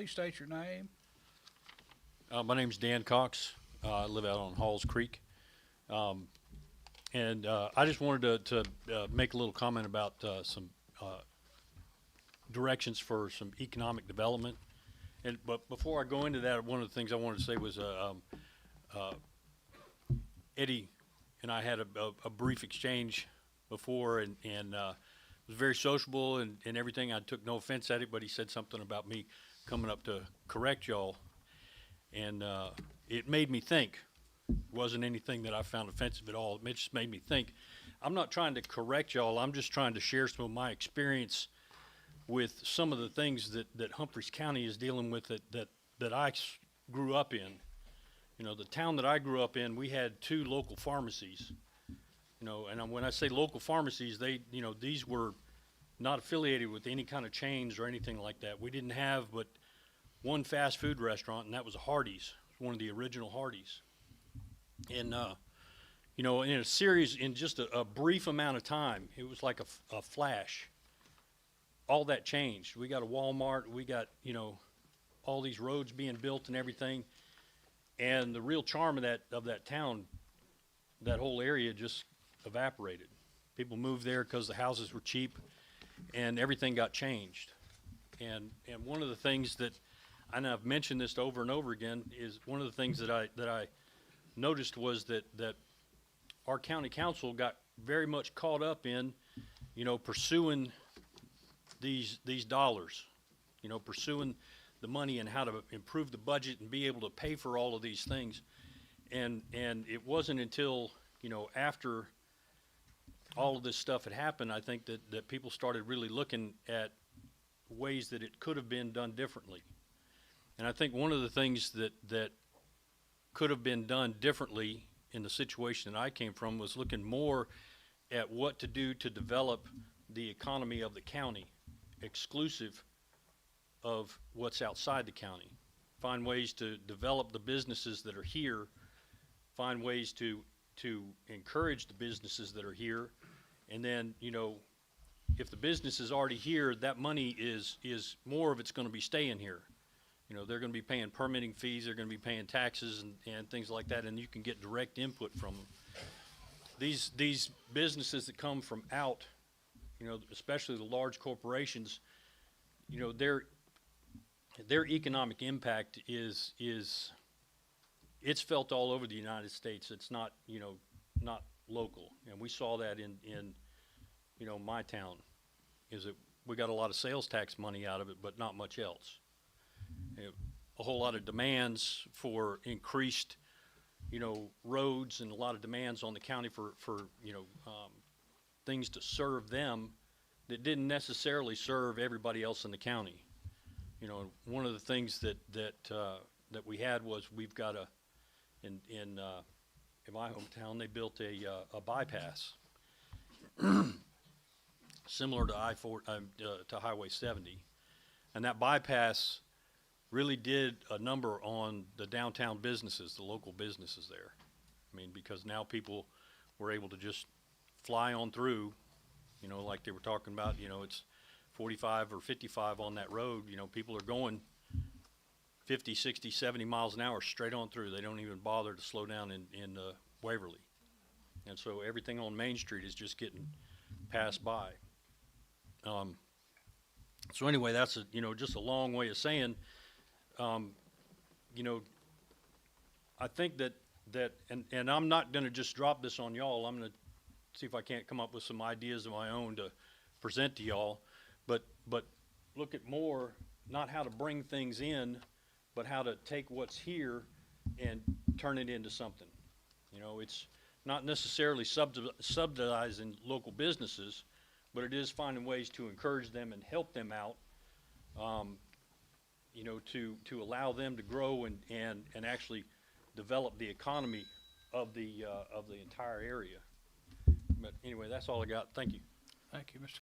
Please state your name. My name's Dan Cox. I live out on Halls Creek. Um, and I just wanted to make a little comment about some directions for some economic development. But before I go into that, one of the things I wanted to say was Eddie and I had a brief exchange before, and was very sociable and everything. I took no offense at it, but he said something about me coming up to correct y'all. And it made me think. It wasn't anything that I found offensive at all. It just made me think. I'm not trying to correct y'all. I'm just trying to share some of my experience with some of the things that Humphreys County is dealing with that I grew up in. You know, the town that I grew up in, we had 2 local pharmacies. You know, and when I say local pharmacies, these were not affiliated with any kind of chains or anything like that. We didn't have but one fast food restaurant, and that was a Hardee's. It was one of the original Hardee's. And you know, in a series, in just a brief amount of time, it was like a flash. All that changed. We got a Walmart. We got, you know, all these roads being built and everything. And the real charm of that town, that whole area just evaporated. People moved there because the houses were cheap, and everything got changed. And one of the things that, and I've mentioned this over and over again, is one of the things that I noticed was that our county council got very much caught up in, you know, pursuing these dollars, you know, pursuing the money and how to improve the budget and be able to pay for all of these things. And it wasn't until, you know, after all of this stuff had happened, I think that people started really looking at ways that it could have been done differently. And I think one of the things that could have been done differently in the situation that I came from was looking more at what to do to develop the economy of the county, exclusive of what's outside the county. Find ways to develop the businesses that are here, find ways to encourage the businesses that are here, and then, you know, if the business is already here, that money is more of it's going to be staying here. You know, they're going to be paying permitting fees, they're going to be paying taxes and things like that, and you can get direct input from them. These businesses that come from out, you know, especially the large corporations, you know, their economic impact is it's felt all over the United States. It's not, you know, not local. And we saw that in you know, my town, is that we got a lot of sales tax money out of it, but not much else. A whole lot of demands for increased, you know, roads, and a lot of demands on the county for you know, things to serve them that didn't necessarily serve everybody else in the county. You know, one of the things that we had was, we've got in my hometown, they built a bypass similar to to Highway 70, and that bypass really did a number on the downtown businesses, the local businesses there. I mean, because now people were able to just fly on through, you know, like they were talking about, you know, it's 45 or 55 on that road. You know, people are going 50, 60, 70 miles an hour straight on through. They don't even bother to slow down in Waverly. And so everything on Main Street is just getting passed by. So anyway, that's you know, just a long way of saying, you know, I think that and I'm not going to just drop this on y'all. I'm going to see if I can't come up with some ideas of my own to present to y'all, but look at more, not how to bring things in, but how to take what's here and turn it into something. You know, it's not necessarily subsidizing local businesses, but it is finding ways to encourage them and help them out, you know, to allow them to grow and actually develop the economy of the entire area. But anyway, that's all I got. Thank you. Thank you, Mr.